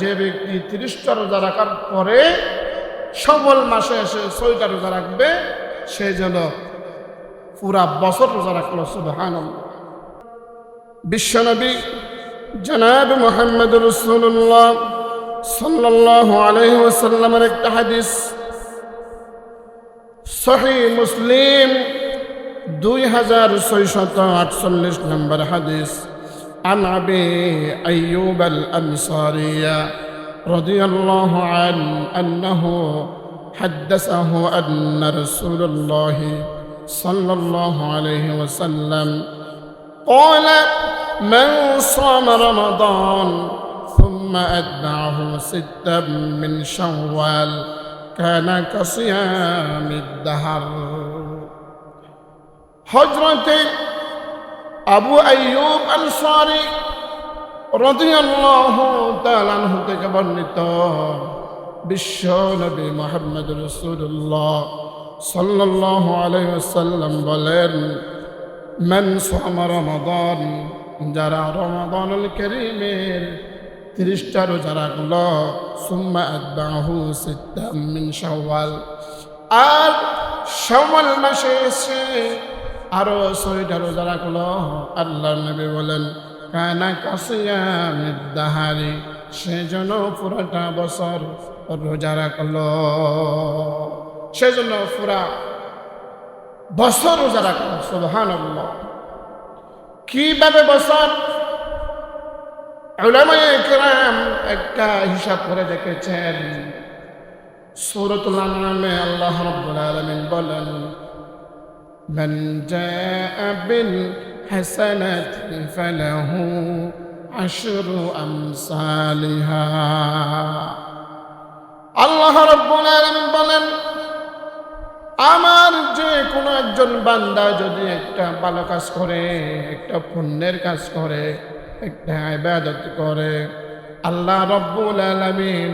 যে ব্যক্তি 30টা রোজা রাখার পরে শাওয়াল মাসে এসে 6টা রোজা রাখবে, সে যেন পুরা বছর রোজা রাখলো। সুবহানাল্লাহ। বিশ্বনবী জনাব মুহাম্মদ রাসূলুল্লাহ সাল্লাল্লাহু আলাইহি ওয়াসাল্লামের একটা হাদিস, সহিহ মুসলিম 2648 নম্বর হাদিস, عن أبي أيوب الأنصاري رضي الله عنه أنه حدثه أن رسول الله صلى الله عليه وسلم قال من صام رمضان ثم أتبعه 6 من شوال كان كصيام الدهر. হযরত আবু আইয়ুব আনসারী রাদিয়াল্লাহু তাআলা আনহু থেকে বর্ণিত, বিশ্ব নবী মুহাম্মদ রাসূলুল্লাহ সাল্লাল্লাহু আলাইহি ওয়াসাল্লাম বলেন, মান সামা রমাদান, যারা রমাদানুল কারীমের 30টা রোজা রাখলো, সুম্মা আতবাহু 6 মিন শাওয়াল, আর শাওয়াল মাসে এসে আরো 6টা রোজা রাখলো, আল্লাহর নবী বলেন কানা কাসিয়ামিদ দাহারি, সেজন্য পুরোটা বছর রোজা রাখলো, সেজন্য পুরা বছর রোজা রাখলো। সুবহানাল্লাহ। কিভাবে বছর? উলামায়ে কেরাম একটা হিসাব করে দেখেছেন। সূরাতুল আনআমে আল্লাহ রাব্বুল আলামিন বলেন, من جاء بالحسنة فله 10 أمثالها. আল্লাহ রাব্বুল আলামিন বলেন, আমার যে কোনো একজন বান্দা যদি একটা ভালো কাজ করে, একটা পুণ্যের কাজ করে, একটা ইবাদত করে, আল্লাহ রাব্বুল আলামিন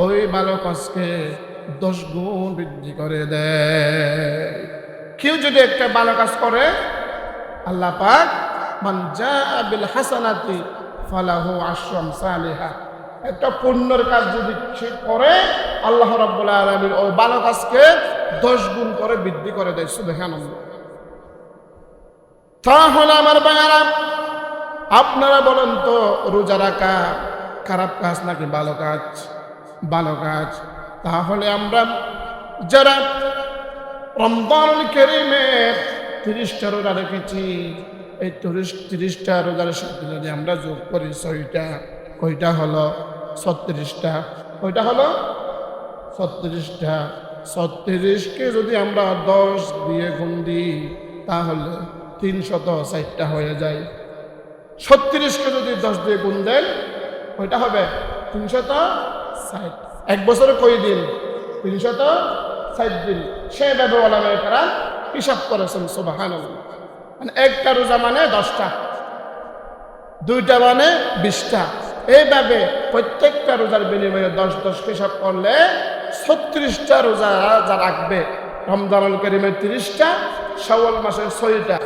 ওই ভালো কাজকে 10 গুণ বৃদ্ধি করে দেয়। কেউ যদি একটা ভালো কাজ করে, আল্লাহ পাক মান জাআ বিল হাসানাতি ফালাহু 10 আমসালিহা, একটা পুণ্যের কাজ যদি সে করে, আল্লাহ রাব্বুল আলামিন ওই ভালো কাজকে 10 গুণ করে বৃদ্ধি করে দেয়। সুবহানাল্লাহ। তাহলে আমার ভাইয়ারা, আপনারা বলেন তো, রোজা রাখা খারাপ কাজ নাকি ভালো কাজ? ভালো কাজ। তাহলে আমরা যারা রমজানুল কারীমের 30টা রোজা রেখেছি, এই 30টা রোজার সাথে যদি আমরা যোগ করি 6টা, কয়টা হলো? 36টা। কয়টা হলো? 36টা। 36কে যদি আমরা 10 দিয়ে গুণ দিই, তাহলে 360টা হয়ে যায়। 36কে যদি 10 দিয়ে গুণ দেন, কয়টা হবে? 360। এক বছরে কয় দিন? 360 দিন। সেভাবে ওলামায়ে কেরাম হিসাব করেছেন। সুবহানাল্লাহ। মানে একটা রোজা মানে 10টা, 2টা মানে 20টা, এইভাবে প্রত্যেকটা রোজার বিনিময়ে 10 হিসাব করলে 36টা রোজা যা রাখবে, রমজানুল কারীমের 30টা, শাওয়াল মাসের 6টা,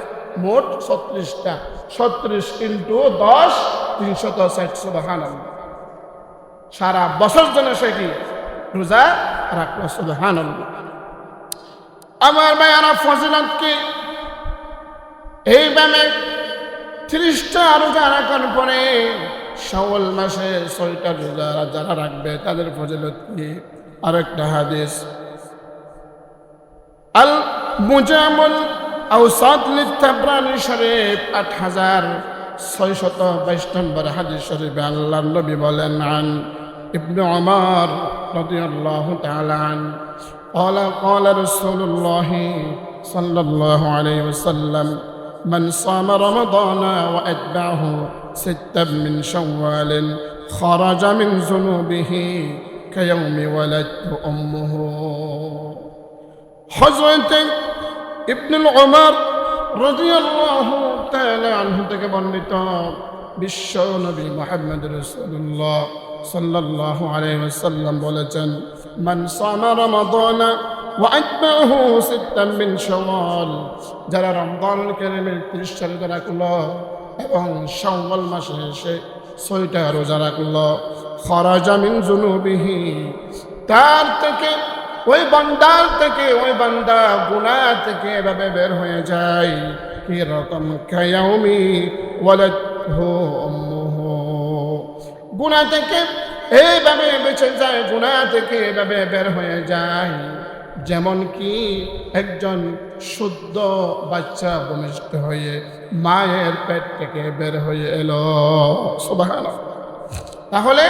মোট 36টা। 36 ইন্টু 10, 360। সুবহানাল্লাহ। সারা বছর জন্য সে কি রোজা রাখলো। সুবহানাল্লাহ। আমার ভাইয়ারা, ফজিলত কি? এইভাবে 30টা রোজা রাখার পরে শাওয়াল মাসে 6টা রোজা যারা রাখবে, তাদের ফজিলত কি? আরেকটা হাদিস, আল মুজামুল আওসাত লিত-তাবরানী শরীফ 8622 নম্বর হাদিস শরীফে আল্লাহর নবী বলেন, আন ইবনে উমর রাদিয়াল্লাহু তাআলা আনহু قال قال رسول الله صلى الله عليه وسلم من صام رمضان وأتبعه 6 من شوال خرج من ذنوبه كيوم ولدت أمه. حضرت ابن العمر রাদিয়াল্লাহু তাআলা আনহু থেকে বর্ণিত, বিশ্ব নবী মুহাম্মদ রাসূলুল্লাহ সাল্লাল্লাহু আলাইহি ওয়াসাল্লাম বলেছেন, মান সামা রমাদানা ওয়া আতবাহু 6 মিন শাওয়াল, যারা রমজানুল কারীমের 30টা রোজা রাখলো এবং শাওয়াল মাসে এসে ছয়টা রোজা রাখলো, খরাজা মিন যুনুবিহি, তার থেকে ওই বান্দা গুনাহ থেকে এভাবে বের হয়ে যায় কি রকম কায়াউমি ওয়ালাদহু উম্মুহু, গুনাহ থেকে এইভাবে বেঁচে যায়, গুনাহ থেকে এভাবে বের হয়ে যায় যেমন কি একজন শুদ্ধ বাচ্চা ভূমিষ্ঠ হয়ে মায়ের পেট থেকে বের হয়ে এলো। সুবহানাল্লাহ। তাহলে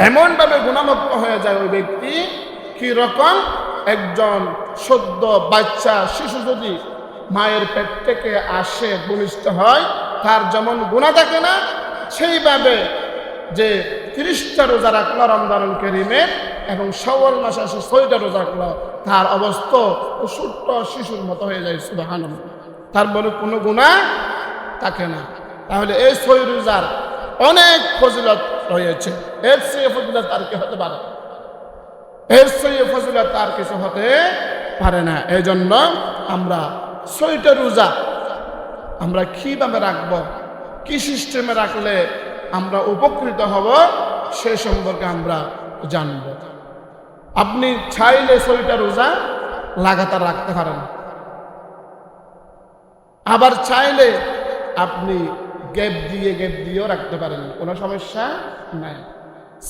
এমনভাবে গুণামুক্ত হয়ে যায় ওই ব্যক্তি কি রকম একজন সদ্য বাচ্চা শিশু যদি মায়ের পেট থেকে আসে ভূমিষ্ঠ হয়, তার যেমন গুনাহ থাকে না, সেইভাবে যে 30টা রোজা রাখলো রমজানুল কারীমের এবং শাওয়াল মাসে আসে 6টা রোজা রাখলো, তার অবস্থা ছোট্ট শিশুর মতো হয়ে যায়। সুবহানাল্লাহ। তার বলে কোনো গুনাহ থাকে না। তাহলে এই 6 রোজার অনেক ফজিলত রয়েছে, এর চেয়ে ফজিলত আর কি হতে পারে? এর চেয়ে ফজিলত আর কিছু হতে পারে না। এই জন্য আমরা 6টা রোজা আমরা কিভাবে রাখবো, কি সিস্টেমে রাখলে আমরা উপকৃত হব, সে সম্পর্কে আমরা জানব। আপনি চাইলে 6টা রোজা লাগাতার রাখতে পারেন, আবার চাইলে আপনি গ্যাপ দিয়েও রাখতে পারেন, কোনো সমস্যা নাই।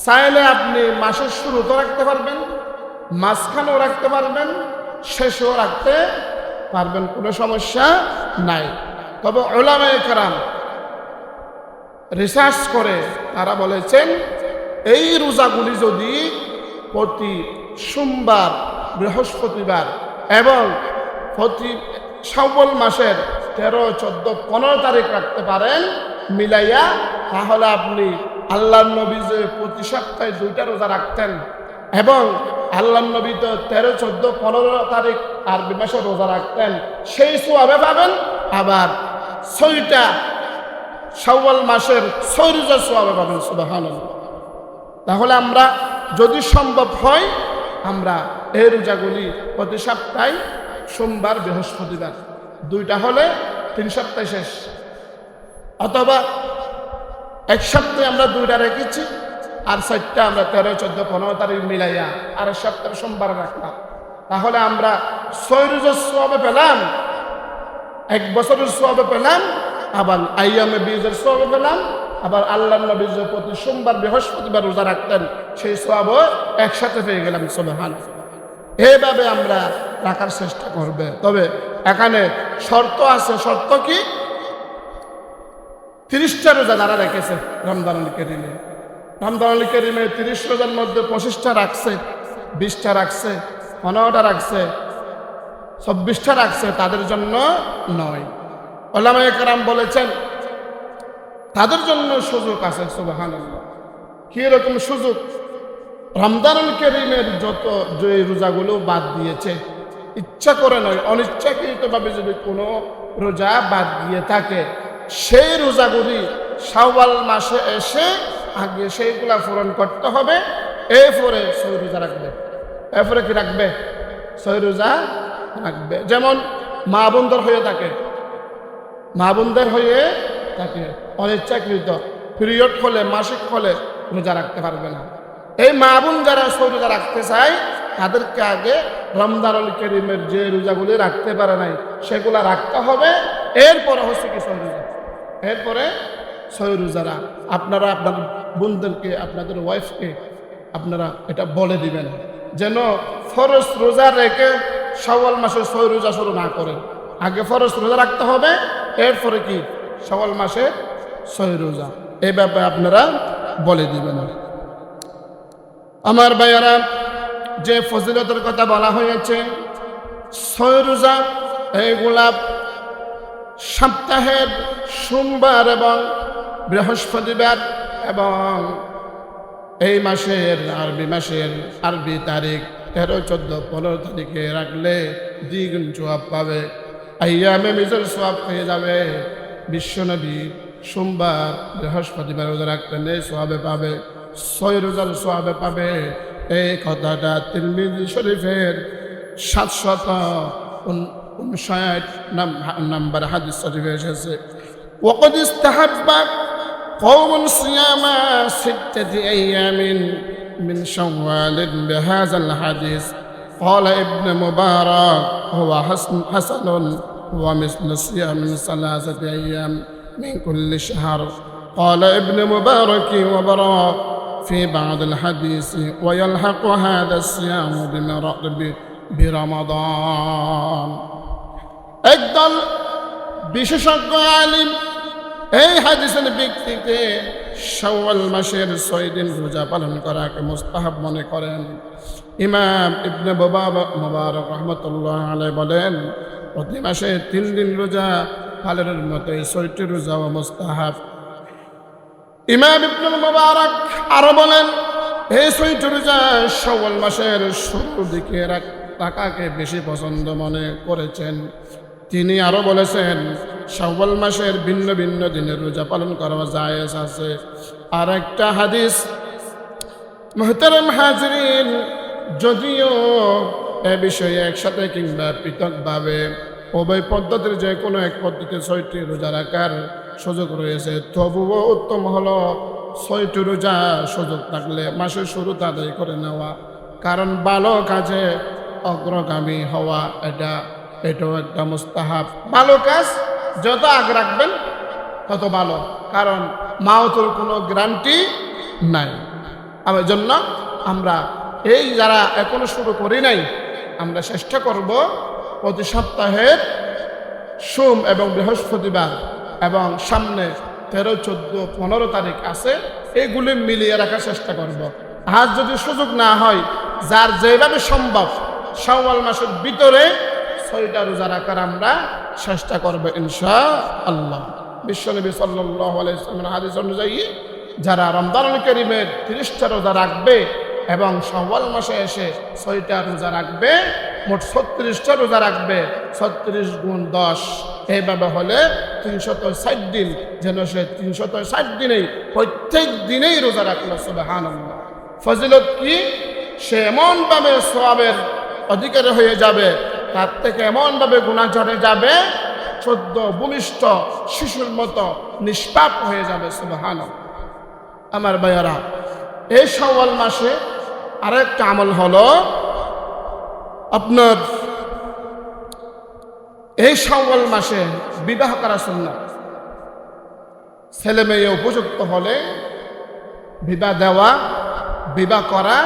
চাইলে আপনি মাসের শুরুতেও রাখতে পারবেন, মাঝখানেও রাখতে পারবেন, শেষেও রাখতে পারবেন, কোনো সমস্যা নাই। তবে উলামায়ে কেরাম রিসার্চ করে তারা বলেছেন এই রোজাগুলি যদি প্রতি সোমবার, বৃহস্পতিবার এবং প্রতি শাওয়াল মাসের 13, 14, 15 তারিখ রাখতে পারেন মিলাইয়া, তাহলে আপনি আল্লাহর নবী যে প্রতি সপ্তাহে 2টা রোজা রাখতেন এবং আল্লাহর নবী তো 13, 14, 15 তারিখ আরবি মাসে রোজা রাখতেন, সেই সওয়াবে পাবেন। আবার 6টা শাওয়াল মাসের 6 রোজার সওয়াবে পাবেন। সুবহানাল্লাহ। তাহলে আমরা যদি সম্ভব হয় আমরা এই রোজাগুলি প্রতি সপ্তাহে সোমবার, বৃহস্পতিবার 2টা হলে 3 সপ্তাহ শেষ, অথবা এক সপ্তাহে আমরা 2টা রেখেছি আর 4টা আমরা 13, 14, 15 তারিখ মিলাইয়া আর এক সপ্তাহে সোমবার রাখলাম, তাহলে আমরা 6 রোজার সওয়াবে পেলাম, 1 বছরের সওয়াবে পেলাম, আবার আইয়ামে বীজের সওয়াবে পেলাম, আবার আল্লাহর নবী যে প্রতি সোমবার, বৃহস্পতিবার রোজা রাখতেন সেই সওয়াবও একসাথে পেয়ে গেলাম। সুবহানাল্লাহ। এইভাবে আমরা রাখার চেষ্টা করবে। তবে এখানে শর্ত আছে। শর্ত কি? 30টা রোজা যারা রেখেছে রমজানুল কারীমে, রমজানুল কারীমে 30 রোজার মধ্যে 25টা রাখছে, 20টা রাখছে, 15টা রাখছে, 24টা রাখছে, তাদের জন্য নয়। উলামায়ে কেরাম বলেছেন তাদের জন্য সুযোগ আছে। সুবহানাল্লাহ। কি রকম সুযোগ? রমজানুল কারীমের যত যে রোজাগুলো বাদ দিয়েছে, ইচ্ছা করে নয়, অনিচ্ছাকৃতভাবে যদি কোনো রোজা বাদ দিয়ে থাকে, সেই রোজাগুলি শাওয়াল মাসে এসে আগে সেইগুলা পূরণ করতে হবে। এরপরে 6 রোজা রাখবে। এরপরে কি রাখবে? 6 রোজা রাখবে। যেমন মা বোনদের হয়ে থাকে, মা বোনদের হয়ে থাকে অনিচ্ছাকৃত পিরিয়ড হলে, মাসিক হলে রোজা রাখতে পারবে না। এই মা বোন যারা 6 রোজা রাখতে চায় তাদেরকে আগে রমজানুল কারীমের যে রোজাগুলি রাখতে পারে নাই সেগুলা রাখতে হবে। এরপরে হচ্ছে কি 6 রোজা, এরপরে 6 রোজারা আপনারা আপনাদের বোনদেরকে, আপনাদের ওয়াইফকে আপনারা এটা বলে দিবেন যেন ফরজ রোজা রেখে শাওয়াল মাসে 6 রোজা শুরু না করেন। আগে ফরজ রোজা রাখতে হবে, এরপরে কি শাওয়াল মাসে 6 রোজা। এই ব্যাপারে আপনারা বলে দিবেন। আমার ভাইয়ারা, যে ফজিলতের কথা বলা হয়েছে 6 রোজা, এইগুলা সপ্তাহের সোমবার এবং বৃহস্পতিবার এবং এই মাসের আরবি তারিখ 13, 14, 15 তারিখে রাখলে দ্বিগুণ সওয়াব পাবে। আইয়ামে বীজের সওয়াব পেয়ে যাবে। বিশ্বনবী সোমবার, বৃহস্পতিবার রোজা রাখতেন, এই সওয়াবে পাবে, 6 রোজার সওয়াবে পাবে। এই কথাটা তিরমিজি শরীফের 759 নম্বর হাদিস শরীফে এসেছে। ওয়াকাদ ইস্তাহাব্বা قوم صيام 6 أيام من شوال بهذا الحديث قال ابن مبارك هو حسن ومثل صيام 3 أيام من كل شهر قال ابن مبارك وبراء في بعض الحديث ويلحق هذا الصيام برمضان একদল বিশেষজ্ঞ আলিম এই হাদিসের ভিত্তিতে শাওয়াল মাসের 6 দিন রোজা পালন করাকে মুস্তাহাব মনে করেন। ইমাম ইবনে মুবারক রাহমাতুল্লাহ আলাইহি বলেন প্রতি মাসে 3 দিন রোজা পালনের মতো 6টি রোজাও মুস্তাহাব। ইমাম ইবনে মুবারক আরো বলেন এই 6টি রোজা শাওয়াল মাসের শুরুর দিকে রাখাকে বেশি পছন্দ মনে করেছেন। তিনি আরো বলেছেন শাওয়াল মাসের ভিন্ন ভিন্ন দিনের রোজা পালন করা জায়েজ আছে। আর একটা হাদিস মুহতারাম হাজরিন, যদিও এ বিষয়ে একসাথে কিংবা পৃথকভাবে উভয় পদ্ধতির যে কোনো এক পদ্ধতিতে 6টি রোজা রাখার সুযোগ রয়েছে, তবুও উত্তম হলো 6টি রোজা সুযোগ থাকলে মাসের শুরুতে আদায় করে নেওয়া। কারণ ভালো কাজে অগ্রগামী হওয়া এটাও একটা মুস্তাহাব। ভালো কাজ যত আগে রাখবেন তত ভালো, কারণ মাউতের কোনো গ্যারান্টি নাই। আমার জন্য আমরা এই যারা এখনো শুরু করি নাই, আমরা চেষ্টা করব প্রতি সপ্তাহের সোম এবং বৃহস্পতিবার এবং সামনে 13, 14, 15 তারিখ আছে, এগুলি মিলিয়ে রাখার চেষ্টা করব। আজ যদি সুযোগ না হয়, যার যেভাবে সম্ভব শাওয়াল মাসের ভিতরে 6টা রোজা রাখার আমরা চেষ্টা করব ইনশাআল্লাহ। বিশ্বনবী সাল্লাল্লাহু আলাইহি ওয়াসাল্লামের হাদিস অনুযায়ী যারা রমজানুল কারীমের 30টা রোজা রাখবে এবং শাওয়াল মাসে এসে 6টা রোজা রাখবে, মোট 36টা রোজা রাখবে, 36 গুণ 10 এইভাবে হলে 360 দিন, যেন সে 360 দিনেই প্রত্যেক দিনেই রোজা রাখলো। সুবহানাল্লাহ। ফজিলত কি? সে এমনভাবে সওয়াবের অধিকারী হয়ে যাবে, তার থেকে এমনভাবে গুনাহ ঝরে যাবে, 14 ভূমিষ্ঠ শিশুর মতো নিষ্পাপ হয়ে যাবে। সুবহানাল্লাহ। আমার ভাইয়ারা, এই শাওয়াল মাসে আরেকটা আমল হলো আপনার এই শাওয়াল মাসে বিবাহ করা সুন্নাত। ছেলে মেয়ে উপযুক্ত হলে বিবাহ করা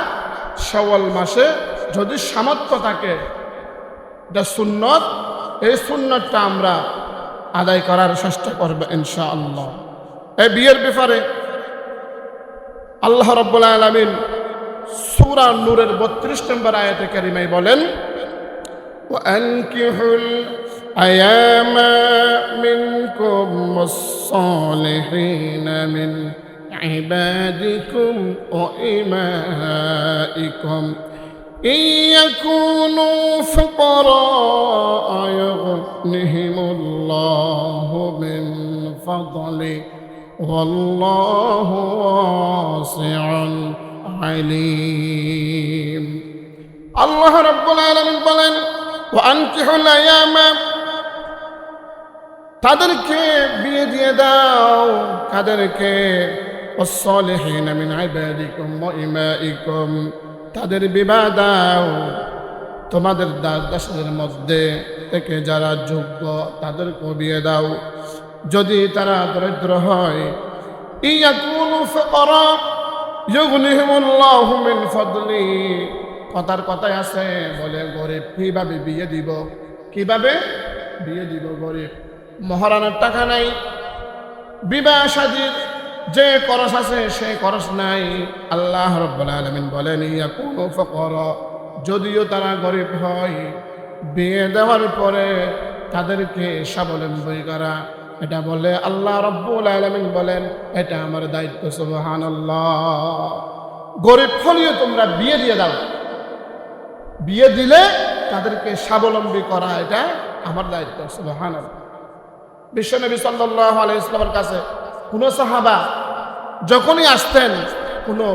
শাওয়াল মাসে যদি সামর্থ্য থাকে, এটা সুন্নত। এই সুন্নতটা আমরা আদায় করার চেষ্টা করব ইনশাআল্লাহ। এই বিয়ের ব্যাপারে আল্লাহ রাব্বুল আলামিন সূরা নূরের 32 নম্বর আয়াতে কারিমায় বলেন, ওয়ানকিহুল আয়ামা মিনকুম ওয়াস-সালিহিন মিন ইবাদিকুম ওয়া ইমাইকুম ইয়াকুনু ফুকারা ইউগনিহিমুল্লাহু মিন ফাদলি ওয়াল্লাহু ওয়াসিউন আলিম। আল্লাহ রাব্বুল আলামিন বলেন, ওয়ানকিহুল আয়ামা, তাদেরকে বিয়ে দিয়ে দাও, তাদেরকে ওয়াস-সালিহিন মিন ইবাদিকুম ওয়া ইমাইকুম, তাদের বিবাহ দাও তোমাদের দাসদের মধ্যে থেকে যারা যোগ্য তাদেরকে বিয়ে দাও। যদি তারা দরিদ্র হয়, ইয়াকুনু ফুকারা ইউগনিহিমুল্লাহু মিন ফাদলি, কথায় আছে বলে গরিব কিভাবে বিয়ে দিব, কিভাবে বিয়ে দিব? গরিব, মহারানার টাকা নাই, বিবাহ শাদীর যে খরচ আছে সেই খরচ নাই। আল্লাহ রাব্বুল আলামিন বলেন, ইয়াকুনু ফুকারা, যদিও তারা গরিব হয়, বিয়ে দেওয়ার পরে তাদেরকে স্বাবলম্বী করা, এটা বলে আল্লাহ রাব্বুল আলামিন বলেন এটা আমার দায়িত্ব। সুবহানাল্লাহ। গরিব হলেও তোমরা বিয়ে দিয়ে দাও, বিয়ে দিলে তাদেরকে স্বাবলম্বী করা এটা আমার দায়িত্ব। সুবহানাল্লাহ। বিশ্বনবী সাল্লাল্লাহু আলাইহি ওয়াসাল্লামের কাছে কোন সাহাবা যখনই আসতেন কোনো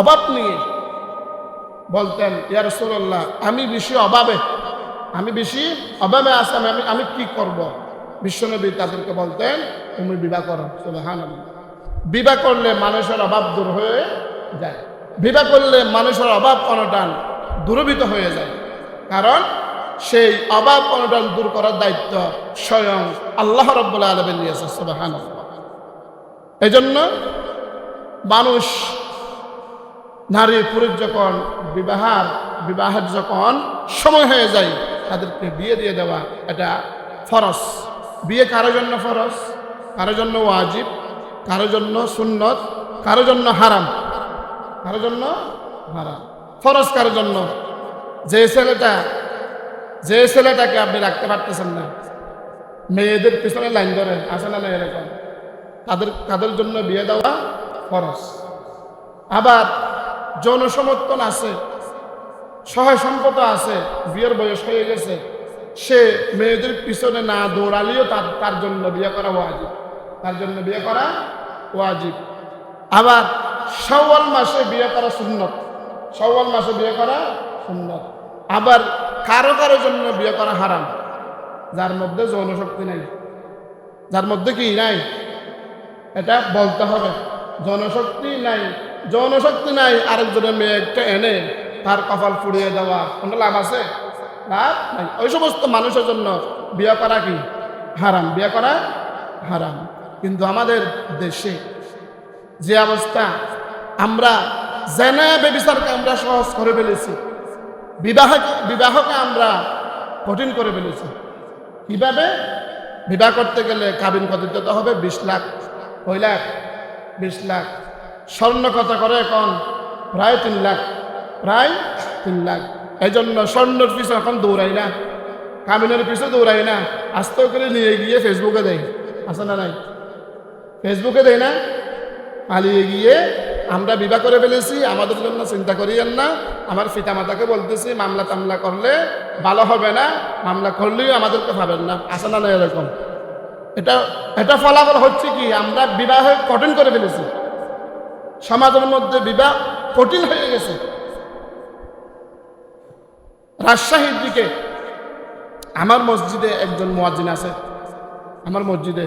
অভাব নিয়ে, বলতেন, ইয়া রাসূলুল্লাহ, আমি বেশি অভাবে আছি, আমি কি করব? বিশ্বনবী তাদেরকে বলতেন, তুমি বিবাহ করো। সুবহানাল্লাহ। বিবাহ করলে মানুষের অভাব দূর হয়ে যায়, বিবাহ করলে মানুষের অভাব অনটন দূরীভূত হয়ে যায়। কারণ সেই অভাব অনটন দূর করার দায়িত্ব স্বয়ং আল্লাহ রাব্বুল আলামিন নিয়েছে, সুবহানাল্লাহ। এই জন্য মানুষ নারী পুরুষ যখন বিবাহের যখন সময় হয়ে যায় তাদেরকে বিয়ে দিয়ে দেওয়া এটা ফরজ। বিয়ে কারোর জন্য ফরজ, কারোর জন্য ওয়াজিব, কারোর জন্য সুন্নত, কারোর জন্য হারাম। কারোর জন্য হারাম, ফরজ কারোর জন্য। যে ছেলেটাকে আপনি রাখতে পারতেছেন না, মেয়েদের পিছনে লাইন ধরে আসে না এরকম, তাদের জন্য বিয়ে দেওয়া ফরজ। আবার যৌন সমর্থন আছে, সহায় সম্পদ আছে, বিয়ের বয়স হয়ে গেছে, সে মেয়েদের পিছনে না দৌড়ালেও তার জন্য বিয়ে করা ওয়াজিব, তার জন্য বিয়ে করা ওয়াজিব। আবার শাওয়াল মাসে বিয়ে করা সুন্নত, শাওয়াল মাসে বিয়ে করা সুন্নত। আবার কারো জন্য বিয়ে করা হারাম, যার মধ্যে যৌন শক্তি নাই, যার মধ্যে কি নাই এটা বলতে হবে। যৌনশক্তি নাই আরেকজনের মেয়ে একটা এনে তার কপাল পুড়িয়ে দেওয়া কোনো লাভ আছে? লাভ নাই। ওই সমস্ত মানুষের জন্য বিয়ে করা কি হারাম, বিয়ে করা হারাম। কিন্তু আমাদের দেশে যে অবস্থা, আমরা জেনা ব্যভিচারকে আমরা সহজ করে ফেলেছি, বিবাহকে আমরা কঠিন করে ফেলেছি। কিভাবে? বিবাহ করতে গেলে কাবিন কত দিতে হবে? 20 লাখ, 20 লাখ। স্বর্ণ কত করে এখন? প্রায় 3 লাখ, প্রায় 3 লাখ। এই জন্য স্বর্ণের পিছনে এখন দৌড়াই না, কাবিনের পিছনে দৌড়াই না, আস্তে করে নিয়ে গিয়ে ফেসবুকে দেয়, আছে না নাই? ফেসবুকে দেয় না, পালিয়ে গিয়ে আমরা বিবাহ করে ফেলেছি, আমাদের জন্য চিন্তা করিয়েন না। আমার পিতামাতাকে বলতেছি মামলা টামলা করলে ভালো হবে না, মামলা করলেও আমাদেরকে পাবেন না, আছে না নাই এরকম? এটা ফলাফল হচ্ছে কি, আমরা বিবাহ কঠিন করে ফেলেছি, সমাজের মধ্যে বিবাহ কঠিন হয়ে গেছে। রাজশাহীর দিকে আমার মসজিদে একজন মুয়াজ্জিন আছে, আমার মসজিদে,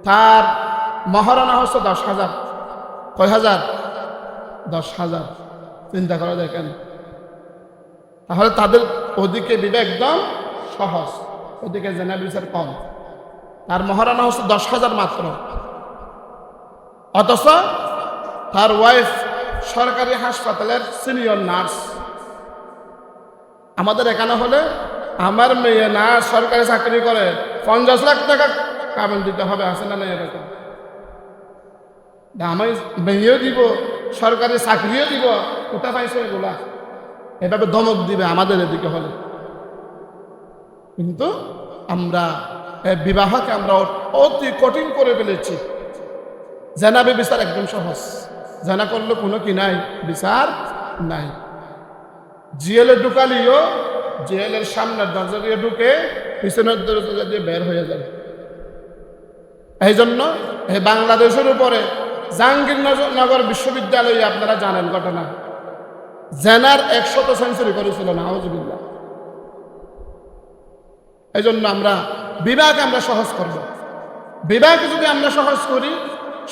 তার মহারণা হচ্ছে 10,000। কয় হাজার? 10,000। চিন্তা করে দেখেন, তাহলে তাদের ওদিকে বিবাহ একদম সহজ, ওদিকে জেনা বিচার কম। তার মহারণা হচ্ছে 10,000 মাত্র, অথচ তার ওয়াইফ সরকারি হাসপাতালের সিনিয়র নার্স। আমাদের এখানে হলে আমার মেয়ে নার্স, সরকারি চাকরি করে, 50 লাখ টাকা কাবিন দিতে হবে, আছে না নাই এরকম? আমি মেয়েও দিব, সরকারি চাকরিও দিব, কোথা পাইছে এগুলা? এভাবে ধমক দিবে আমাদের এদিকে হলে। কিন্তু আমরা বিবাহকে আমরা অতি কঠিন করে ফেলেছি। জেনা বিচার একদম সহজ, জেনা করলে কোনো কি নাই, বিচার নাই। জিএলে ঢুকালিও জেলের সামনের দরজা দিয়ে ঢুকে পিছনের দরজা দিয়ে বের হয়ে যাবে। এই জন্য এই বাংলাদেশের উপরে জাহাঙ্গীরনগর বিশ্ববিদ্যালয়ে আপনারা জানেন ঘটনা, জেনার 100 সেঞ্চুরি করেছিল, নাউজুবিল্লাহ। এই জন্য আমরা বিবাহকে আমরা সহজ করব। বিবাহকে যদি আমরা সহজ করি,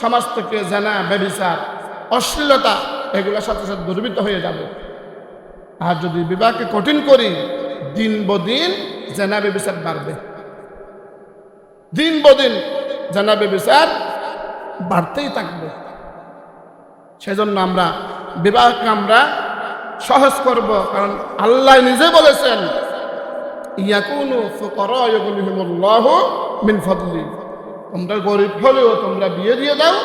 সমাজ থেকে জেনা, ব্যভিচার, অশ্লীলতা এগুলোর সাথে সাথে দুর্বৃত্ত হয়ে যাবে। আর যদি বিবাহকে কঠিন করি, দিন বদিন জেনা ব্যভিচার বাড়বে, দিন বদিন জেনা ব্যভিচার বাড়তেই থাকবে। সেজন্য আমরা বিবাহকে আমরা সহজ করব, কারণ আল্লাহ নিজে বলেছেন ইয়াকুনু ফুকারা ইউগনিহিমুল্লাহু মিন ফাদলি, তোমরা গরিব হলেও তোমরা বিয়ে দিয়ে দাও,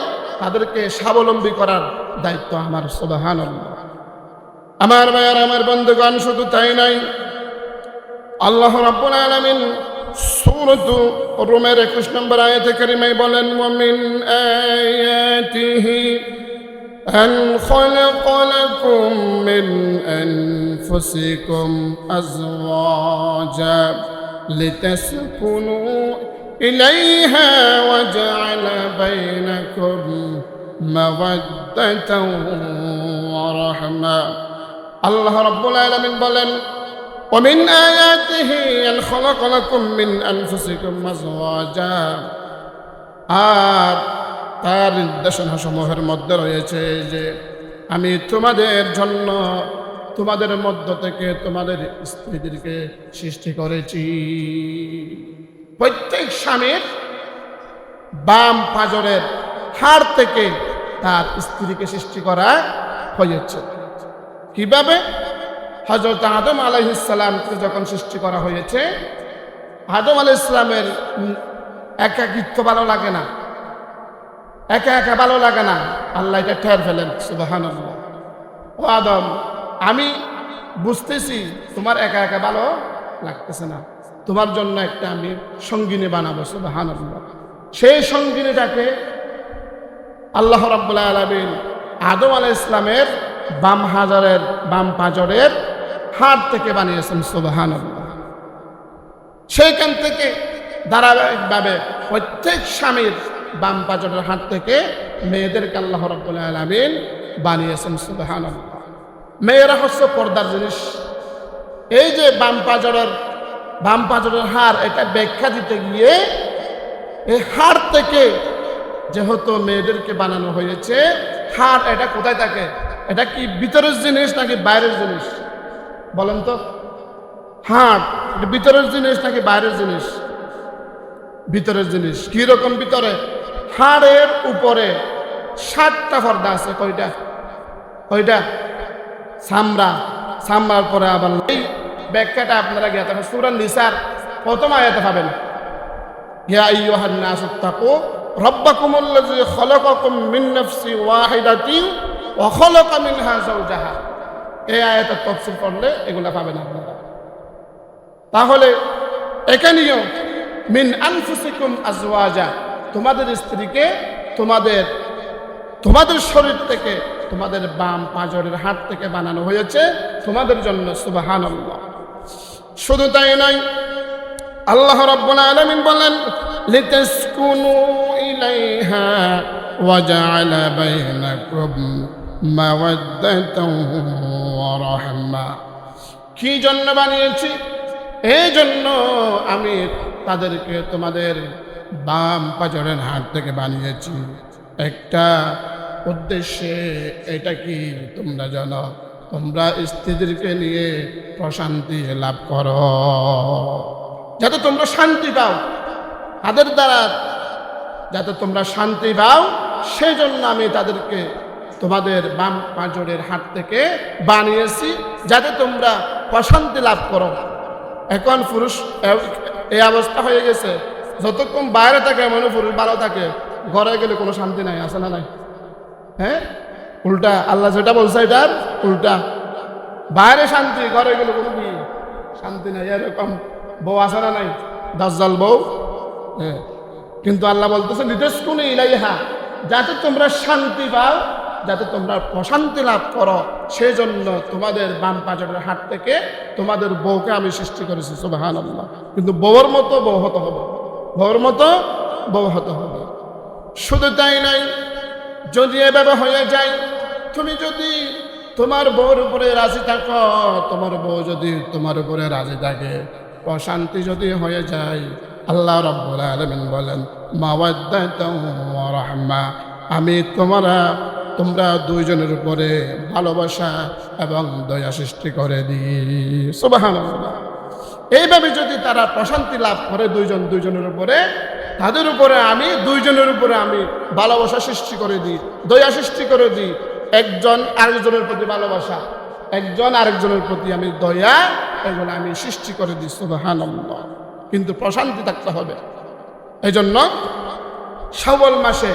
তাদেরকে স্বাবলম্বী করার দায়িত্ব আমার। সুবহানাল্লাহ। আমার ভাইয়ার, আমার বন্ধুগণ, শুধু তাই নাই, আল্লাহ রাব্বুল আলামিন সূরাত রুমের 21 নম্বর আয়াতে কারিমায় বলেন, ওয়া মিন আয়াতিহি আন খালাকা লাকুম মিন আনফুসিকুম আজওয়াজা লিতাসকুনু ইলাইহা ওয়া জা'আলা বাইনাকুম মাওয়াদ্দাতাও ওয়া রাহমা। আল্লাহ রাব্বুল আলামিন বলেন, ومن آياته أن خلق لكم من أنفسكم أزواجا, আর তার নির্দেশনা সমূহের মধ্যে রয়েছে যে আমি তোমাদের জন্য তোমাদের মধ্য থেকে তোমাদের স্ত্রীদেরকে সৃষ্টি করেছি। প্রত্যেক স্বামীর বাম পাঁজরের হাড় থেকে তার স্ত্রীকে সৃষ্টি করা হয়েছে। কিভাবে? হযরত আদম আলাইহিস সালামকে যখন সৃষ্টি করা হয়েছে, আদম আলাইহিস সালামের একাকিত্ব ভালো লাগে না, একা একা ভালো লাগে না। আল্লাহ এটা টের ফেলেন, সুবহানাল্লাহ। ও আদম, আমি বুঝতেছি তোমার একা একা ভালো লাগতেছে না, তোমার জন্য একটা আমি সঙ্গিনী বানাবো, সুবহানাল্লাহ। সেই সঙ্গিনীটাকে আল্লাহ রাব্বুল আলামিন আদম আলাইহিস সালামের বাম পাঁজরের হাড় থেকে বানিয়েছেন, সুবহানাল্লাহ। সেইখান থেকে ধারাবাহিকভাবে প্রত্যেক স্বামীর বাম পাঁজরের হাড় থেকে মেয়েদেরকে আল্লাহ রাব্বুল আলামিন বানিয়েছেন, সুবহানাল্লাহ। মেয়েরা হচ্ছে পর্দার জিনিস। এই যে বাম পাঁজরের হাড়, এটা ব্যাখ্যা দিতে গিয়ে এই হাড় থেকে যেহেতু মেয়েদেরকে বানানো হয়েছে, হাড় এটা কোথায় থাকে? এটা কি ভিতরের জিনিস নাকি বাইরের জিনিস? বলেন তো। হাড় এটা ভিতরের জিনিস নাকি বাইরের জিনিস? ভিতরের জিনিস। কি রকম ভিতরে? হাড়ের উপরে 7টা পর্দা আছে। কয়টা? চামড়ার পরে আবার এই ব্যাখ্যাটা আপনারা জ্ঞাত সূরা নিসার প্রথম আয়াতে পাবেন। ইয়া আইয়ুহান নাসু তাকু রাব্বাকুমুল্লাযী খালাকাকুম মিন নাফসিন ওয়াহিদাতিন ওয়া খালাকা মিনহা যাওজাহা। এই আয়াতের তাফসীর করলে এগুলা পাবেন আপনারা। তাহলে এখানেও মিন আনফুসিকুম আজওয়াজা, তোমাদের স্ত্রীকে তোমাদের শরীর থেকে, তোমাদের বাম পাঁজরের হাড় থেকে বানানো হয়েছে তোমাদের জন্য, সুবহানাল্লাহ। শুধু তাই নয়, আল্লাহ রাব্বুল আলামিন বলেন লিতাসকুনু ইলাইহা ওয়া জাআলা বাইনাকুম মাওয়াদ্দাতান ওয়া রাহমা। কি জন্য বানিয়েছি? এই জন্য আমি তাদেরকে তোমাদের বাম পাঁজরের হাড় থেকে বানিয়েছি একটা উদ্দেশ্যে। এটা কি? তোমরা জানো, তোমরা স্ত্রীদেরকে নিয়ে প্রশান্তি লাভ করো, যাতে তোমরা শান্তি পাও, তাদের দ্বারা যাতে তোমরা শান্তি পাও, সেই জন্য আমি তাদেরকে তোমাদের বাম পাঁজরের হাড় থেকে বানিয়েছি, যাতে তোমরা প্রশান্তি লাভ করো। এখন পুরুষ এই অবস্থা হয়ে গেছে, যতক্ষণ বাইরে থাকে এমন পুরুষ ভালো থাকে, ঘরে গেলে কোনো শান্তি নাই, আছে না নাই? হ্যাঁ, উল্টা। আল্লাহ যেটা বলছে এটার উল্টা। বাইরে শান্তি, ঘরে গেলে কোনো কি শান্তি নাই। এরকম বউ আছে না নাই? দাজ্জাল বউ। হ্যাঁ, কিন্তু আল্লাহ বলতেছে লিতাসকুনু ইলাইহা, যাতে তোমরা শান্তি পাও, যাতে তোমরা প্রশান্তি লাভ করো, সেই জন্য তোমাদের বাম পাঁজরের হাড় থেকে তোমাদের বউকে আমি সৃষ্টি করেছি, সুবহানাল্লাহ। কিন্তু বউর মতো বউ হতে হবে, বউর মতো বউ হতে হবে। শুধু তাই নাই, যদি এভাবে হয়ে যায়, তুমি যদি তোমার বউর উপরে রাজি থাকো, তোমার বউ যদি তোমার উপরে রাজি থাকে, প্রশান্তি যদি হয়ে যায়, আল্লাহ রাব্বুল আলামিন বলেন মাওয়াদ্দাতান ওয়া রাহমা, আমি তোমরা দুইজনের উপরে ভালোবাসা এবং দয়া সৃষ্টি করে দিই, সুবহানাল্লাহ। এইভাবে যদি তারা প্রশান্তি লাভ করে দুইজনের উপরে, তাদের উপরে আমি দুইজনের উপরে আমি ভালোবাসা সৃষ্টি করে দিই, দয়া সৃষ্টি করে দিই। একজন আরেকজনের প্রতি ভালোবাসা, একজন আরেকজনের প্রতি আমি দয়া, এগুলো আমি সৃষ্টি করে দিই, সুবহানাল্লাহ। কিন্তু প্রশান্তি থাকতে হবে। এই জন্য শাওয়াল মাসে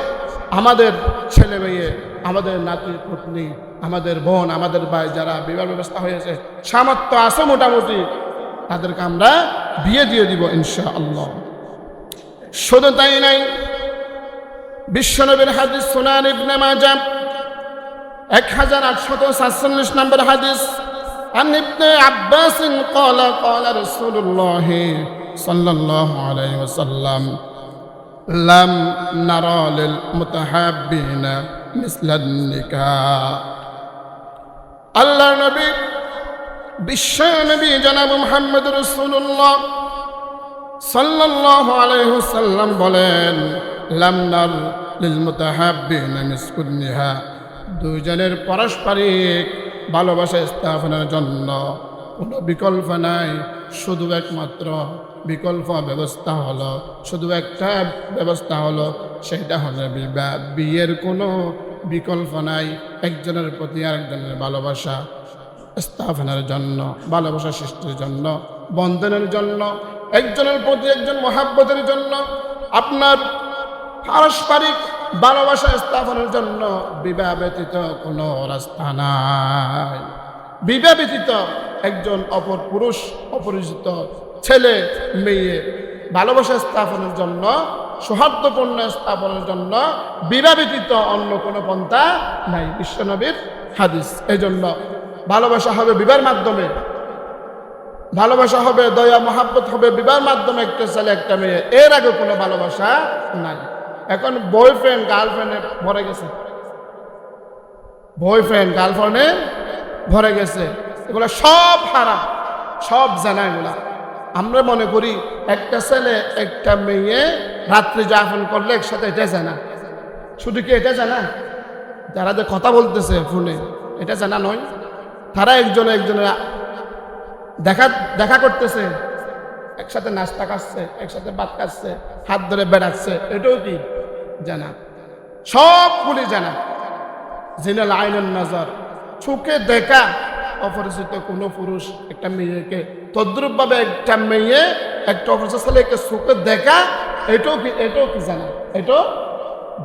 আমাদের ছেলে মেয়ে, আমাদের নাতি পত্নী, আমাদের বোন, আমাদের ভাই যারা বিবাহ ব্যবস্থা হয়েছে, সামর্থ্য আছে মোটামুটি, তাদেরকে আমরা বিয়ে দিয়ে দিব ইনশাআল্লাহ। শুধু তাই নাই, বিশ্বনবীর হাদিস সুনান ইবনে মাজাহ 1847 নম্বর হাদিস, عن ابن عباس قال قال رسول الله صلى الله عليه وسلم لم نرى للمتحابين مثل النكاح। আল্লাহ নবী, বিশ্ব নবী জনাব মুহাম্মদ রাসূলুল্লাহ সাল্লাল্লাহু আলাইহি ওয়াসাল্লাম বলেন, লিল মুতাহাব্বিনা মিসকুন্নিহা, দুইজনের পারস্পরিক ভালোবাসা স্থাপনের জন্য কোনো বিকল্প নাই, শুধু একমাত্র বিকল্প ব্যবস্থা হলো, শুধু একটা ব্যবস্থা হলো, সেটা হলো বিবাহ। বিয়ের কোনো বিকল্প নাই একজনের প্রতি আরেকজনের ভালোবাসা স্থাপনের জন্য, ভালোবাসা সৃষ্টির জন্য, বন্ধনের জন্য, একজনের প্রতি একজন মহাব্বতের জন্য, আপনার পারস্পরিক ভালোবাসা স্থাপনের জন্য বিবাহ ব্যতীত কোনো রাস্তা নাই। বিবাহ ব্যতীত একজন অপর পুরুষ অপরিচিত ছেলে মেয়ে ভালোবাসা স্থাপনের জন্য, সৌহার্দ্যপূর্ণ স্থাপনের জন্য বিবাহ ব্যতীত অন্য কোনো পন্থা নাই, বিশ্বনবীর হাদিস। এই জন্য ভালোবাসা হবে বিবাহের মাধ্যমে, ভালোবাসা হবে, দয়া মহাব্বত হবে বিবাহের মাধ্যমে, একটা ছেলে একটা মেয়ে, এর আগে কোনো ভালোবাসা নাই। এখন বয়ফ্রেন্ড গার্লফ্রেন্ডে ভরে গেছে, বয়ফ্রেন্ড গার্লফ্রেন্ডে ভরে গেছে, এগুলো সব হারাম, সব জানা। এগুলা আমরা মনে করি একটা ছেলে একটা মেয়ে রাত্রি যাপন করলে একসাথে, এটা জানা। শুধু কি এটা জানা? যারা যে কথা বলতেছে ফোনে, এটা জানা নয়। তারা একজনে একজনের দেখা করতেছে, একসাথে নাস্তা খাচ্ছে, একসাথে ভাত খাচ্ছে, হাত ধরে বেড়াচ্ছে, এটাও কি জানা? সবগুলি জানা। জিনাল আইনুন নজর, চোখে দেখা অপরিচিত কোনো পুরুষ একটা মেয়েকে, তদ্রুপভাবে একটা মেয়ে একটা অপরিচিত ছেলেকে চোখে দেখা, এটাও কি জানা? এটাও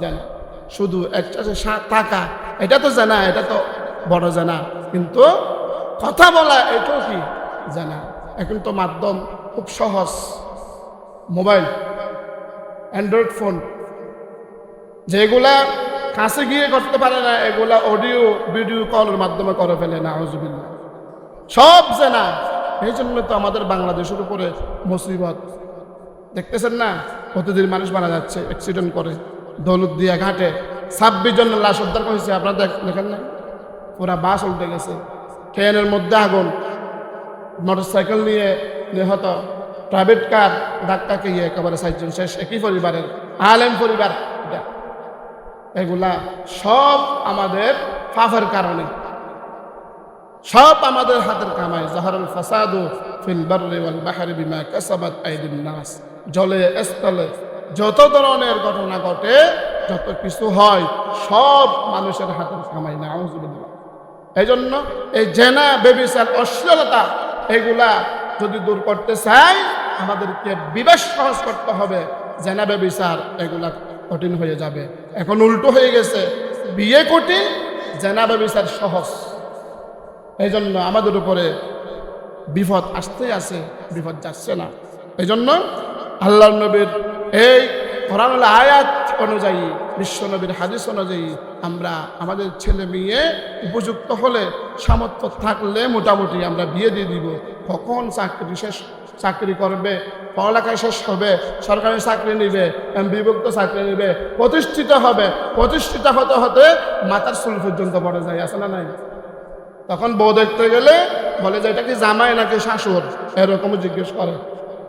জানা। শুধু একটা টাকা, এটা তো জানা, এটা তো বড় জানা, কিন্তু কথা বলা এটাও কি জানা। এখন তো মাধ্যম খুব সহজ, মোবাইল, অ্যান্ড্রয়েড ফোন, যেগুলা কাছে গিয়ে করতে পারে না, এগুলা অডিও ভিডিও কলের মাধ্যমে করে ফেলে। নাউজুবিল্লাহ, সব জানা। এই জন্য তো আমাদের বাংলাদেশের উপরে মুসিবত দেখতেছেন না, প্রতিদিন মানুষ মারা যাচ্ছে অ্যাক্সিডেন্ট করে। দৌলতদিয়া ঘাটে 26 জন লাশ উদ্ধার করেছে, আপনারা দেখেন না? পুরা বাস উল্টে গেছে, ট্রেনের মধ্যে আগুন, মোটরসাইকেল নিয়ে নিহত, প্রাইভেট কার ধাক্কা খেয়ে একেবারে 4 জন শেষ, একই পরিবারের, আলেম পরিবার। এগুলা সব আমাদের পাপের কারণে, সব আমাদের হাতের কামাই। যাহারুল ফাসাদু ফিল বাররি ওয়াল বাহরি বিমা কাসাবাত আইদিন নাস। জলে স্থলে যত ধরনের ঘটনা ঘটে, যত কিছু হয়, সব মানুষের হাতের কামাই। নাউজুবিল্লাহ। এই জন্য এই জেনা, ব্যভিচার, অশ্লীলতা, এগুলা যদি দূর করতে চাই, আমাদেরকে বিবাহ সহজ করতে হবে। জেনা ব্যভিচার এগুলা কঠিন হয়ে যাবে। এখন উল্টো হয়ে গেছে, বিয়ে কঠিন, জেনা ব্যভিচার সহজ। এই জন্য আমাদের উপরে বিপদ আসতেই আছে, বিপদ যাচ্ছে না। এই জন্য আল্লাহর নবীর এই কোরআনুল আয়াত অনুযায়ী, বিশ্ব নবীর হাদিস অনুযায়ী আমরা আমাদের ছেলে মেয়ে উপযুক্ত হলে, সামর্থ্য থাকলে মোটামুটি আমরা বিয়ে দিয়ে দিব। কখন চাকরি করবে, পড়ালেখা শেষ হবে, সরকারি চাকরি নিবে, বিভক্ত চাকরি নিবে, প্রতিষ্ঠিত হবে, প্রতিষ্ঠিত হতে হতে মাথার চুল পর্যন্ত পড়ে যায়, আছে না নাই? তখন বউ দেখতে গেলে বলে যে এটা কি জামাই নাকি শাশুড়, এরকম জিজ্ঞেস করে,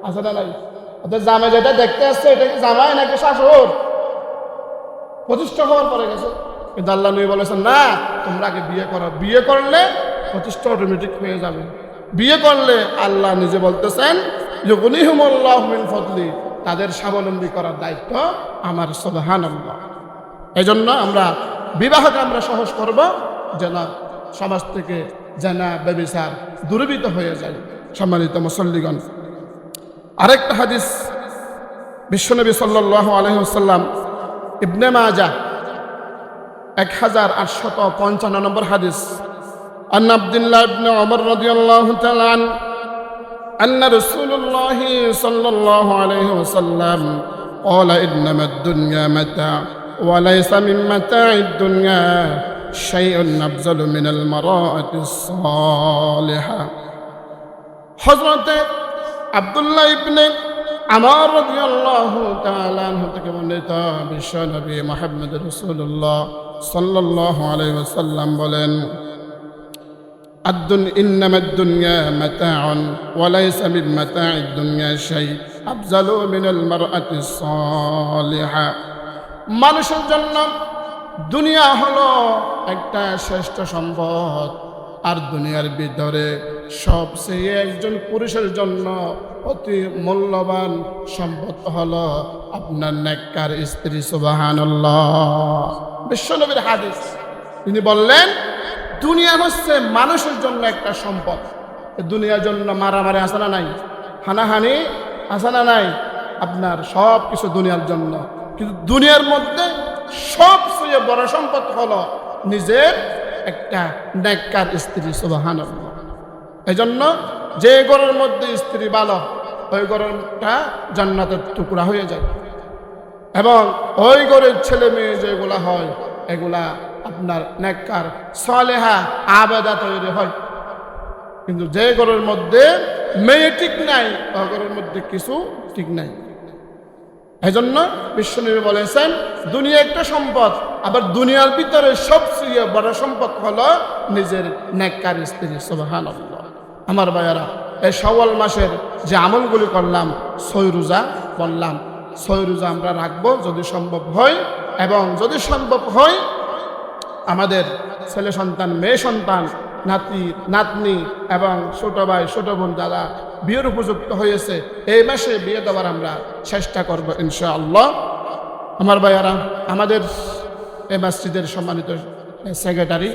আছে না নাই? ওদের জামাই যেটা দেখতে আসছে, এটা কি জামাই নাকি শাশুড়? প্রতিষ্ঠা হওয়ার পরে গেছে। কিন্তু আল্লাহ নবী বলেছেন, না, তোমরা আগে বিয়ে করো, বিয়ে করলে প্রতিষ্ঠা অটোমেটিক হয়ে যাবে। বিয়ে করলে আল্লাহ নিজে বলতেছেন, ইউগনিহুমুল্লাহু মিন ফাদলি, তাদের স্বাবলম্বী করার দায়িত্ব আমার। সুবহানাল্লাহ। এই জন্য আমরা বিবাহকে আমরা সহজ করব, যেন সমাজ থেকে জেনা ব্যভিচার দূরীভূত হয়ে যায়। সম্মানিত মুসল্লিগণ, আরেকটা হাদিস বিশ্বনবী সাল্লাল্লাহু আলাইহি ওয়াসাল্লাম, ইবনে মাজাহ 1855 নম্বর হাদিস, আন আব্দুল্লাহ ইবনে ওমর রাদিয়াল্লাহু তাআলা আন্না রাসূলুল্লাহ সাল্লাল্লাহু আলাইহি ওয়াসাল্লাম ক্বালা ইন্নামাদ দুনিয়া মাতা' ওয়া লাইসা মিন মাতা'id দুনিয়া শাইউন আফজালু মিনাল মারাআতিস সালিহা। হযরতে আব্দুল্লাহ ইবনে ওমর রাদিয়াল্লাহু তাআলা আনহু থেকে বর্ণিত, বিশ্ব নবী মুহাম্মদ রাসূলুল্লাহ সাল্লাল্লাহু আলাইহি ওয়াসাল্লাম বলেন, ইন্নামাদ দুনিয়া মাতা'উন ওয়া লাইসা মিন মাতা'id দুনিয়া শাই আফজালু মিনাল মারআতিস সালিহা। মানুষের জন্য দুনিয়া হলো একটা শ্রেষ্ঠ সম্পদ, আর দুনিয়ার ভিতরে সবচেয়ে একজন পুরুষের জন্য অতি মূল্যবান সম্পদ হলো আপনার নেককার স্ত্রী। সুবহানাল্লাহ। বিশ্বনবীর হাদিস, তিনি বললেন দুনিয়া হচ্ছে মানুষের জন্য একটা সম্পদ। দুনিয়ার জন্য মারামারি আছে না নাই, হানাহানি আছে না নাই, আপনার সব কিছু দুনিয়ার জন্য। কিন্তু দুনিয়ার মধ্যে সবচেয়ে বড় সম্পদ হলো নিজের একটা নেককার স্ত্রী। সুবহানাল্লাহ। এই জন্য যে ঘরের মধ্যে স্ত্রী ভালো, ওই ঘরটা জান্নাতের টুকরা হয়ে যায়, এবং ওই ঘরের ছেলে মেয়ে যেগুলা হয় এগুলা আপনার নেককার সালেহা আবেদা তৈরি হয়। কিন্তু যে ঘরের মধ্যে মেয়ে ঠিক নাই, ওই ঘরের মধ্যে কিছু ঠিক নাই। এই জন্য বিশ্বনবী বলেছেন দুনিয়া একটা সম্পদ, আবার দুনিয়ার ভিতরে সবচেয়ে বড় সম্পদ হলো নিজের নেককার স্ত্রী। সুবহানাল্লাহ। আমার ভাইয়ারা, এই শাওয়াল মাসের যে আমলগুলি করলাম, 6 রোজা বললাম, 6 রোজা আমরা রাখবো যদি সম্ভব হয়, এবং যদি সম্ভব হয় আমাদের ছেলে সন্তান, মেয়ে সন্তান, নাতি নাতনি এবং ছোট ভাই ছোট বোন যারা বিয়ের উপযুক্ত হয়েছে এই মাসে বিয়ে দেওয়ার আমরা চেষ্টা করব ইনশাআল্লাহ। আমার ভাইয়ারা, আমাদের এই মসজিদের সম্মানিত সেক্রেটারি